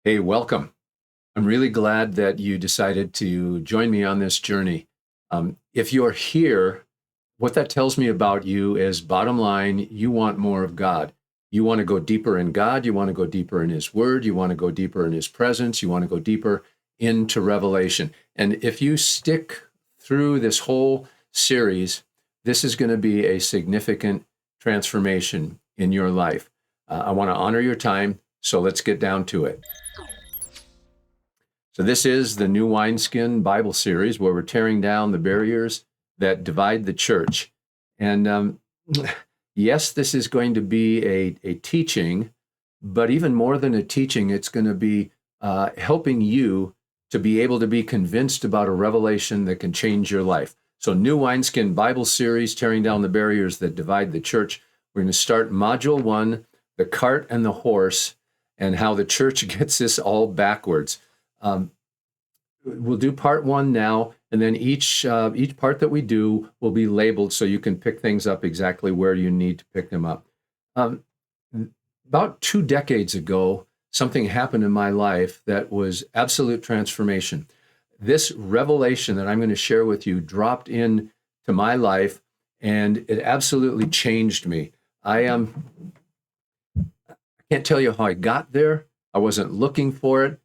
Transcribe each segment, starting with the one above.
Hey, welcome. I'm really glad that you decided to join me on this journey. If you're here, what that tells me about you is bottom line, you want more of God. You want to go deeper in God. You want to go deeper in His Word. You want to go deeper in His presence. You want to go deeper into revelation. And if you stick through this whole series, this is going to be a significant transformation in your life. I want to honor your time, so let's get down to it. So this is the New Wineskin Bible series where we're tearing down the barriers that divide the church. And yes, this is going to be a teaching, but even more than a teaching, it's going to be helping you to be able to be convinced about a revelation that can change your life. So New Wineskin Bible series, tearing down the barriers that divide the church. We're going to start Module 1, the cart and the horse, and how the church gets this all backwards. We'll do part 1 now, and then each part that we do will be labeled so you can pick things up exactly where you need to pick them up. About 2 decades ago, something happened in my life that was absolute transformation. This revelation that I'm going to share with you dropped into my life, and it absolutely changed me. I can't tell you how I got there. I wasn't looking for it.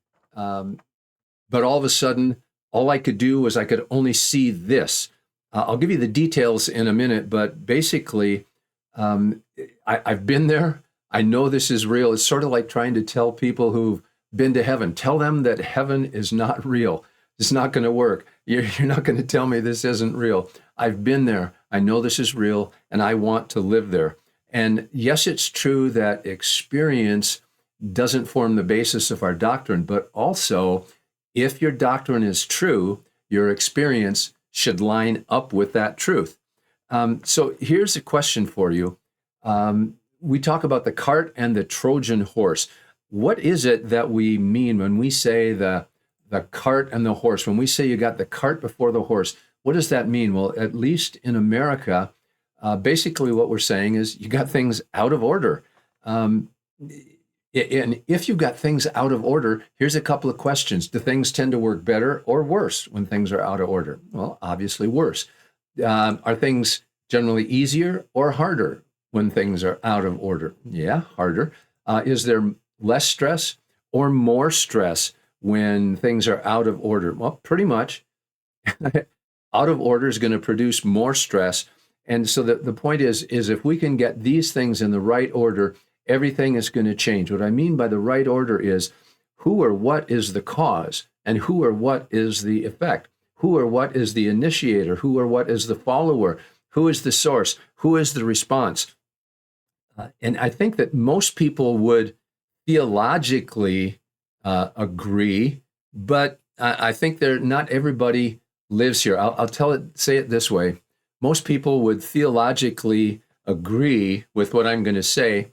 But all of a sudden, all I could do was I could only see this. I'll give you the details in a minute, but basically, I've been there. I know this is real. It's sort of like trying to tell people who've been to heaven. Tell them that heaven is not real. It's not going to work. You're not going to tell me this isn't real. I've been there. I know this is real, and I want to live there. And yes, it's true that experience doesn't form the basis of our doctrine, but also, if your doctrine is true, your experience should line up with that truth. So here's a question for you. We talk about the cart and the Trojan horse. What is it that we mean when we say the cart and the horse? When we say you got the cart before the horse, what does that mean? Well, at least in America, basically what we're saying is you got things out of order. And if you've got things out of order, here's a couple of questions. Do things tend to work better or worse when things are out of order? Well, obviously worse. Are things generally easier or harder when things are out of order? Yeah, harder. Is there less stress or more stress when things are out of order? Well, pretty much. Out of order is going to produce more stress. And so the point is if we can get these things in the right order, everything is going to change. What I mean by the right order is who or what is the cause and who or what is the effect, who or what is the initiator, who or what is the follower, who is the source, who is the response. And I think that most people would theologically agree, but I think not everybody lives here. I'll say it this way. Most people would theologically agree with what I'm going to say,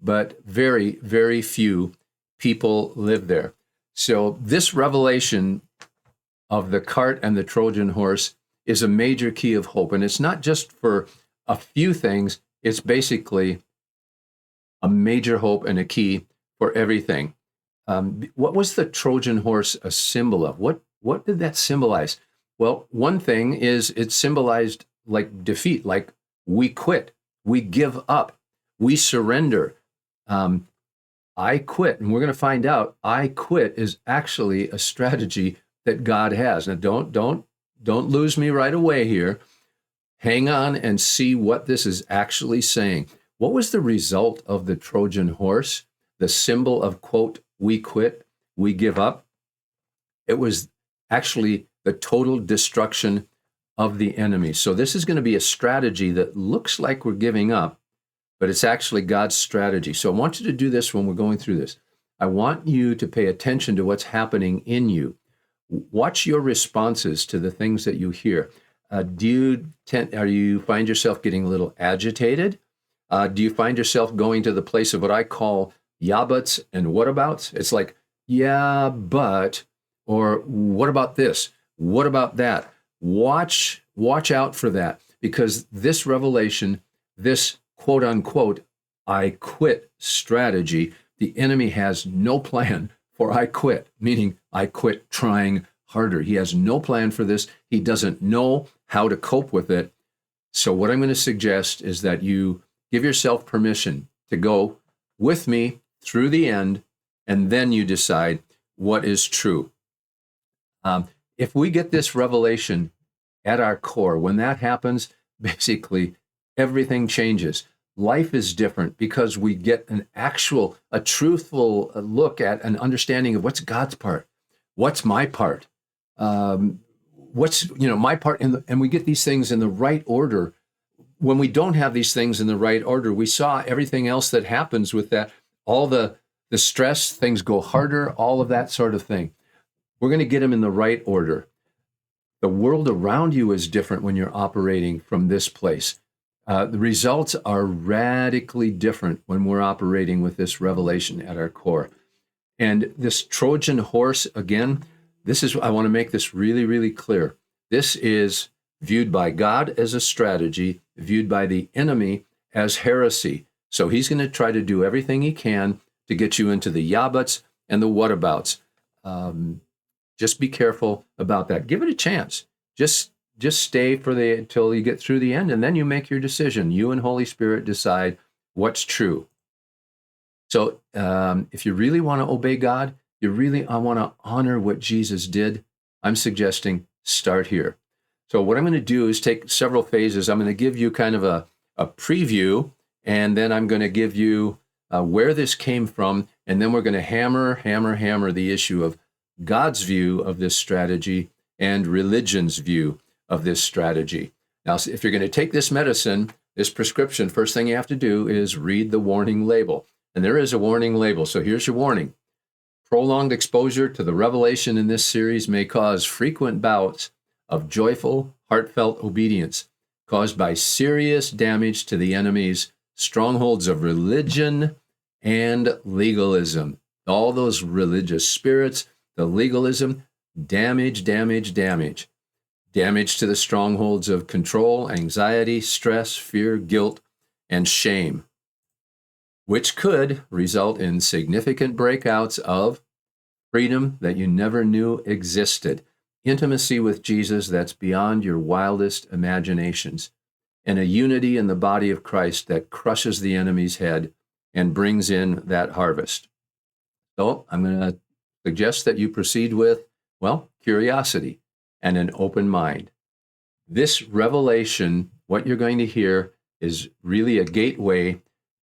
but very, very few people live there. So this revelation of the cart and the Trojan horse is a major key of hope. And it's not just for a few things, it's basically a major hope and a key for everything. What was the Trojan horse a symbol of? What did that symbolize? Well, one thing is it symbolized like defeat, like we quit, we give up, we surrender. I quit, and we're going to find out I quit is actually a strategy that God has. Now, don't lose me right away here. Hang on and see what this is actually saying. What was the result of the Trojan horse? The symbol of, quote, we quit, we give up. It was actually the total destruction of the enemy. So this is going to be a strategy that looks like we're giving up, but it's actually God's strategy. So I want you to do this when we're going through this. I want you to pay attention to what's happening in you. Watch your responses to the things that you hear. Do you find yourself getting a little agitated? Do you find yourself going to the place of what I call yeah buts and whatabouts? It's like, yeah, but, or what about this? What about that? Watch out for that, because this revelation, this quote unquote, I quit strategy, the enemy has no plan for I quit, meaning I quit trying harder. He has no plan for this. He doesn't know how to cope with it. So what I'm going to suggest is that you give yourself permission to go with me through the end, and then you decide what is true. If we get this revelation at our core, when that happens, basically everything changes. Life is different because we get a truthful look at an understanding of what's God's part, what's my part, what's my part, and we get these things in the right order. When we don't have these things in the right order, we saw everything else that happens with that, all the stress, things go harder, all of that sort of thing. We're going to get them in the right order. The world around you is different when you're operating from this place. The results are radically different when we're operating with this revelation at our core. And this Trojan horse, again, I want to make this really, really clear. This is viewed by God as a strategy, viewed by the enemy as heresy. So he's going to try to do everything he can to get you into the yabuts and the whatabouts. Just be careful about that. Give it a chance. Just stay till you get through the end, and then you make your decision. You and Holy Spirit decide what's true. So if you really want to obey God, you really want to honor what Jesus did, I'm suggesting start here. So what I'm going to do is take several phases. I'm going to give you kind of a preview, and then I'm going to give you where this came from, and then we're going to hammer the issue of God's view of this strategy and religion's view of this strategy. Now, if you're going to take this medicine, this prescription, first thing you have to do is read the warning label. And there is a warning label. So here's your warning. Prolonged exposure to the revelation in this series may cause frequent bouts of joyful, heartfelt obedience caused by serious damage to the enemy's strongholds of religion and legalism. All those religious spirits, the legalism, damage. Damage to the strongholds of control, anxiety, stress, fear, guilt, and shame, which could result in significant breakouts of freedom that you never knew existed, intimacy with Jesus that's beyond your wildest imaginations, and a unity in the body of Christ that crushes the enemy's head and brings in that harvest. So I'm going to suggest that you proceed with, curiosity and an open mind. This revelation, what you're going to hear, is really a gateway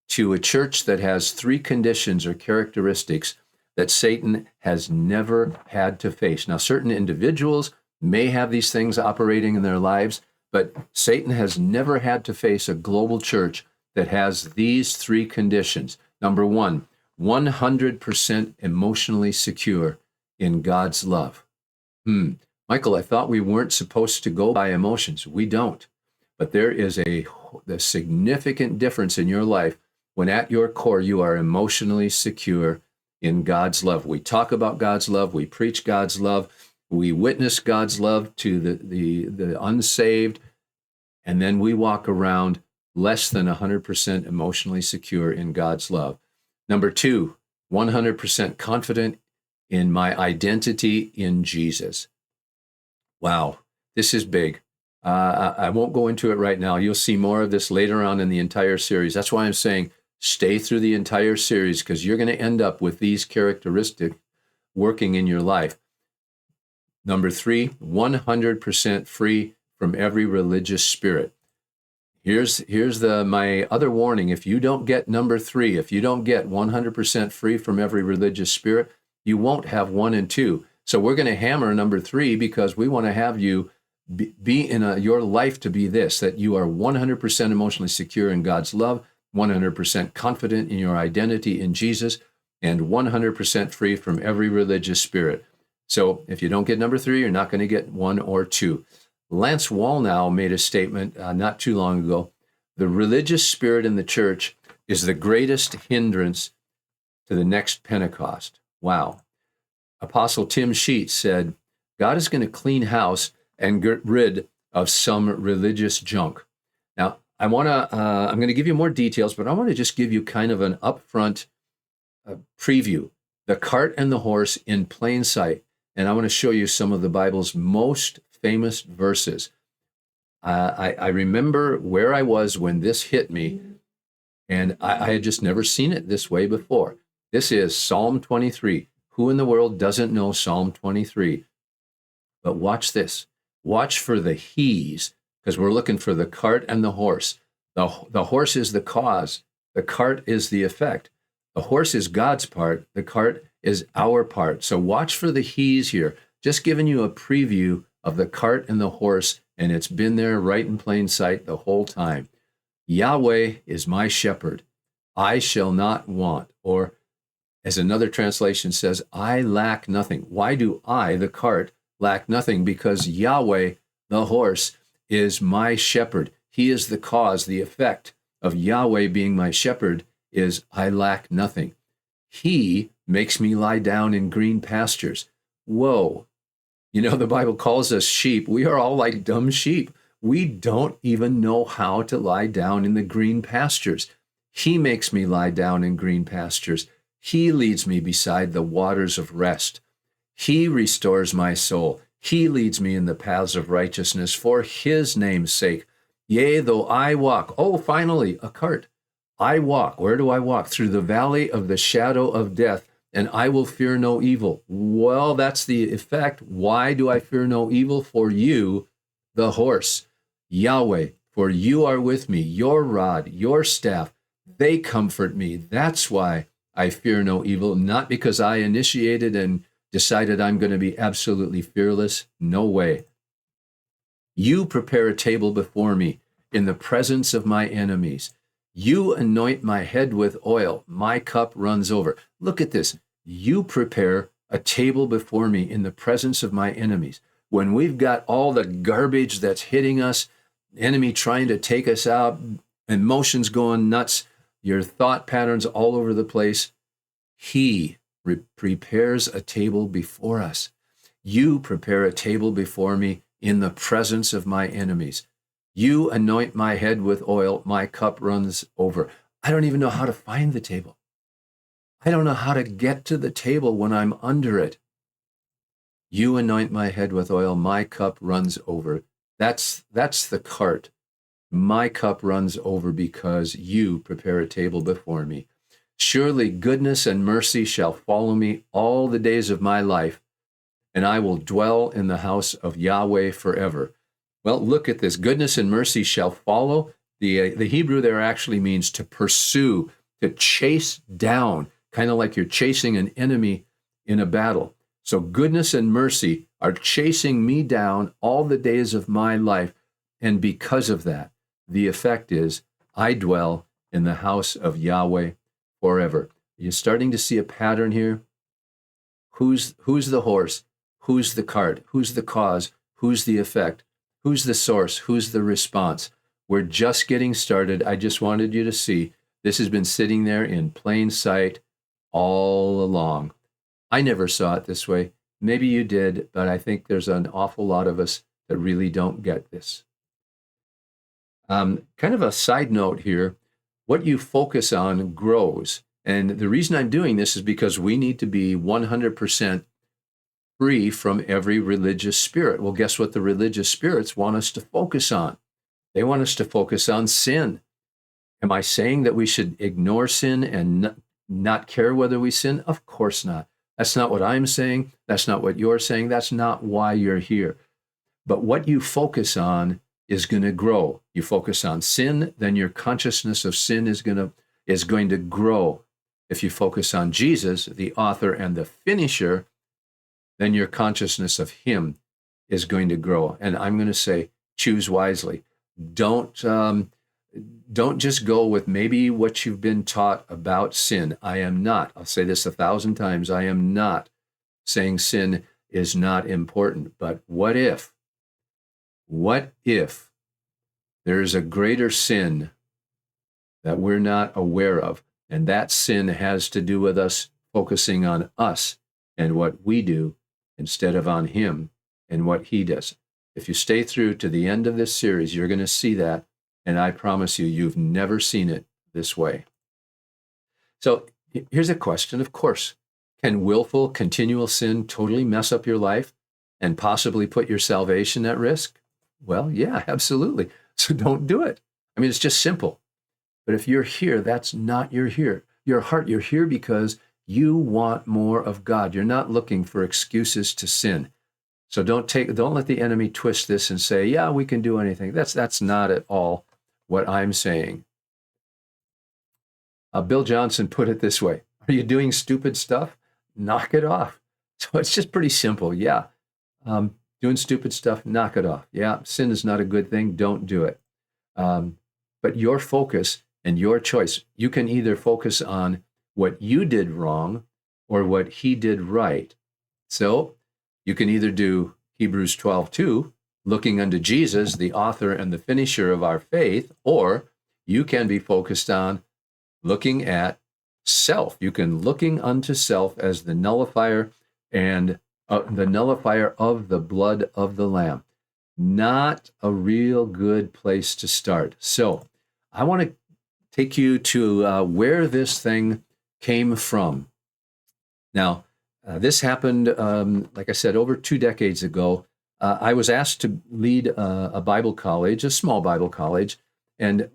to a church that has three conditions or characteristics that Satan has never had to face. Now, certain individuals may have these things operating in their lives, but Satan has never had to face a global church that has these three conditions. Number one, 100% emotionally secure in God's love. Michael, I thought we weren't supposed to go by emotions. We don't. But there is a significant difference in your life when at your core you are emotionally secure in God's love. We talk about God's love. We preach God's love. We witness God's love to the unsaved. And then we walk around less than 100% emotionally secure in God's love. Number two, 100% confident in my identity in Jesus. Wow, this is big. I won't go into it right now. You'll see more of this later on in the entire series. That's why I'm saying stay through the entire series, because you're going to end up with these characteristics working in your life. Number three, 100% free from every religious spirit. Here's my other warning. If you don't get number three, if you don't get 100% free from every religious spirit, you won't have 1 and 2. So we're going to hammer number 3 because we want to have you be in your life to be this, that you are 100% emotionally secure in God's love, 100% confident in your identity in Jesus, and 100% free from every religious spirit. So if you don't get number 3, you're not going to get 1 or 2. Lance Wallnau made a statement not too long ago. The religious spirit in the church is the greatest hindrance to the next Pentecost. Wow. Apostle Tim Sheets said, God is going to clean house and get rid of some religious junk. Now, I'm going to give you more details, but I want to just give you kind of an upfront preview the cart and the horse in plain sight. And I want to show you some of the Bible's most famous verses. I remember where I was when this hit me, and I had just never seen it this way before. This is Psalm 23. Who in the world doesn't know Psalm 23? But watch this. Watch for the he's, because we're looking for the cart and the horse. The horse is the cause. The cart is the effect. The horse is God's part. The cart is our part. So watch for the he's here. Just giving you a preview of the cart and the horse, and it's been there right in plain sight the whole time. Yahweh is my shepherd. I shall not want. Or as another translation says, I lack nothing. Why do I, the cart, lack nothing? Because Yahweh, the horse, is my shepherd. He is the cause, the effect of Yahweh being my shepherd is I lack nothing. He makes me lie down in green pastures. Whoa. You know, the Bible calls us sheep. We are all like dumb sheep. We don't even know how to lie down in the green pastures. He makes me lie down in green pastures. He leads me beside the waters of rest. He restores my soul. He leads me in the paths of righteousness for his name's sake. Yea, though I walk, oh, finally, a cart. I walk, where do I walk? Through the valley of the shadow of death, and I will fear no evil. Well, that's the effect. Why do I fear no evil? For you, the horse, Yahweh, for you are with me. Your rod, your staff, they comfort me. That's why I fear no evil, not because I initiated and decided I'm going to be absolutely fearless. No way. You prepare a table before me in the presence of my enemies. You anoint my head with oil. My cup runs over. Look at this. You prepare a table before me in the presence of my enemies. When we've got all the garbage that's hitting us, enemy trying to take us out, emotions going nuts, your thought patterns all over the place, he prepares a table before us. You prepare a table before me in the presence of my enemies. You anoint my head with oil. My cup runs over. I don't even know how to find the table. I don't know how to get to the table when I'm under it. You anoint my head with oil. My cup runs over. That's the cart. My cup runs over because you prepare a table before me. Surely goodness and mercy shall follow me all the days of my life, and I will dwell in the house of Yahweh forever. Well, look at this. Goodness and mercy shall follow. The Hebrew there actually means to pursue, to chase down, kind of like you're chasing an enemy in a battle. So goodness and mercy are chasing me down all the days of my life. And because of that, the effect is I dwell in the house of Yahweh forever. You're starting to see a pattern here. Who's the horse? Who's the cart? Who's the cause? Who's the effect? Who's the source? Who's the response? We're just getting started. I just wanted you to see this has been sitting there in plain sight all along. I never saw it this way. Maybe you did, but I think there's an awful lot of us that really don't get this. Kind of a side note here, what you focus on grows. And the reason I'm doing this is because we need to be 100% free from every religious spirit. Well, guess what the religious spirits want us to focus on? They want us to focus on sin. Am I saying that we should ignore sin and not care whether we sin? Of course not. That's not what I'm saying. That's not what you're saying. That's not why you're here. But what you focus on is going to grow. You focus on sin, then your consciousness of sin is going to grow. If you focus on Jesus, the author and the finisher, then your consciousness of him is going to grow. And I'm going to say, choose wisely. Don't just go with maybe what you've been taught about sin. I am not, I'll say this 1,000 times, I am not saying sin is not important. But what if there is a greater sin that we're not aware of, and that sin has to do with us focusing on us and what we do instead of on him and what he does? If you stay through to the end of this series, you're going to see that, and I promise you, you've never seen it this way. So here's a question. Of course, Can willful, continual sin totally mess up your life and possibly put your salvation at risk? Well, yeah, absolutely. So don't do it. I mean, it's just simple. But if you're here, that's not your heart. You're here because you want more of God. You're not looking for excuses to sin. So don't let the enemy twist this and say, yeah, we can do anything. That's not at all what I'm saying. Bill Johnson put it this way: are you doing stupid stuff? Knock it off. So it's just pretty simple. Yeah. Doing stupid stuff, knock it off. Yeah, sin is not a good thing. Don't do it. But your focus and your choice, you can either focus on what you did wrong or what he did right. So you can either do Hebrews 12:2, looking unto Jesus, the author and the finisher of our faith, or you can be focused on looking at self. You can looking unto self as the nullifier and the nullifier of the blood of the Lamb. Not a real good place to start. So I want to take you to where this thing came from. Now, this happened, like I said, over 2 decades ago. I was asked to lead a Bible college, a small Bible college. And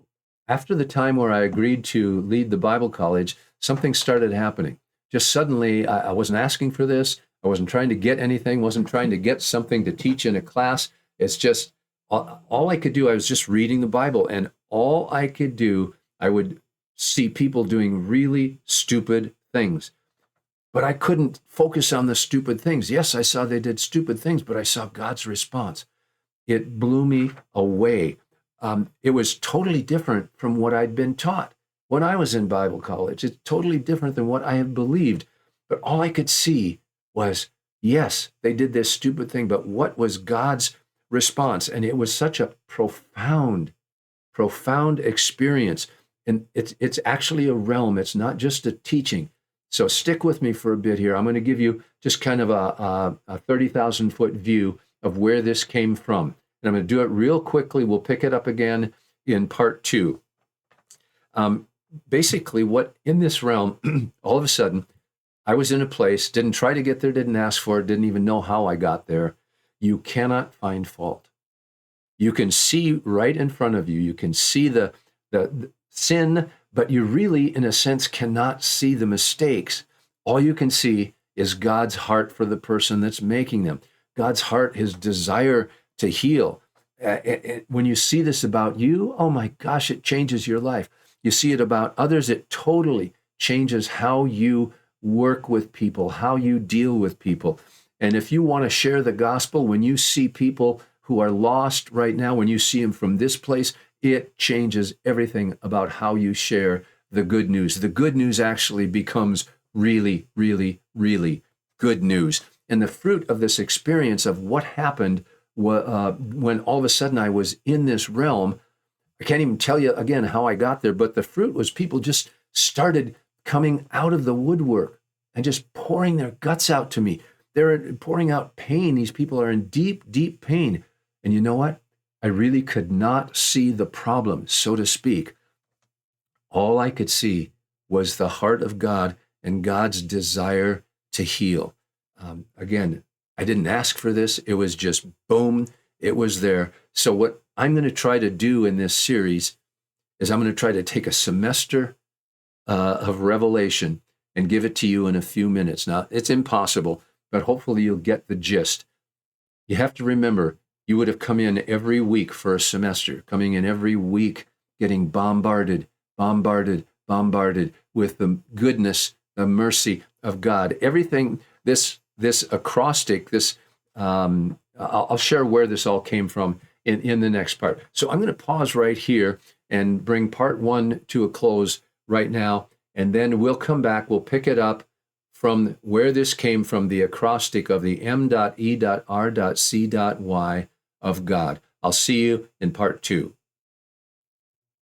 after the time where I agreed to lead the Bible college, something started happening. Just suddenly, I wasn't asking for this. I wasn't trying to get anything, wasn't trying to get something to teach in a class. It's just all I could do. I was just reading the Bible, and all I could do, I would see people doing really stupid things. But I couldn't focus on the stupid things. Yes, I saw they did stupid things, but I saw God's response. It blew me away. It was totally different from what I'd been taught when I was in Bible college. It's totally different than what I had believed. But all I could see was, yes, they did this stupid thing, but what was God's response? And it was such a profound experience. And it's actually a realm. It's not just a teaching. So stick with me for a bit here. I'm going to give you just kind of a 30,000-foot view of where this came from. And I'm going to do it real quickly. We'll pick it up again in part 2. Basically, what in this realm, all of a sudden, I was in a place, didn't try to get there, didn't ask for it, didn't even know how I got there. You cannot find fault. You can see right in front of you. You can see the sin, but you really, in a sense, cannot see the mistakes. All you can see is God's heart for the person that's making them. God's heart, his desire to heal. When you see this about you, oh my gosh, it changes your life. You see it about others, it totally changes how you work with people, how you deal with people. And if you want to share the gospel, when you see people who are lost right now, when you see them from this place, it changes everything about how you share the good news. The good news actually becomes really, really, really good news. And the fruit of this experience of what happened when all of a sudden I was in this realm, I can't even tell you again how I got there, but the fruit was people just started coming out of the woodwork and just pouring their guts out to me. They're pouring out pain. These people are in deep, deep pain. And you know what? I really could not see the problem, so to speak. All I could see was the heart of God and God's desire to heal. Again, I didn't ask for this. It was just boom, it was there. So what I'm going to try to do in this series is I'm going to try to take a semester of Revelation and give it to you in a few minutes. Now, it's impossible, but hopefully you'll get the gist. You have to remember, you would have come in every week for a semester, coming in every week, getting bombarded with the goodness, the mercy of God. Everything, this acrostic, I'll share where this all came from in the next part. So I'm going to pause right here and bring part 1 to a close right now, and then we'll come back, we'll pick it up from where this came from, the acrostic of the M.E.R.C.Y of God. I'll see you in part 2.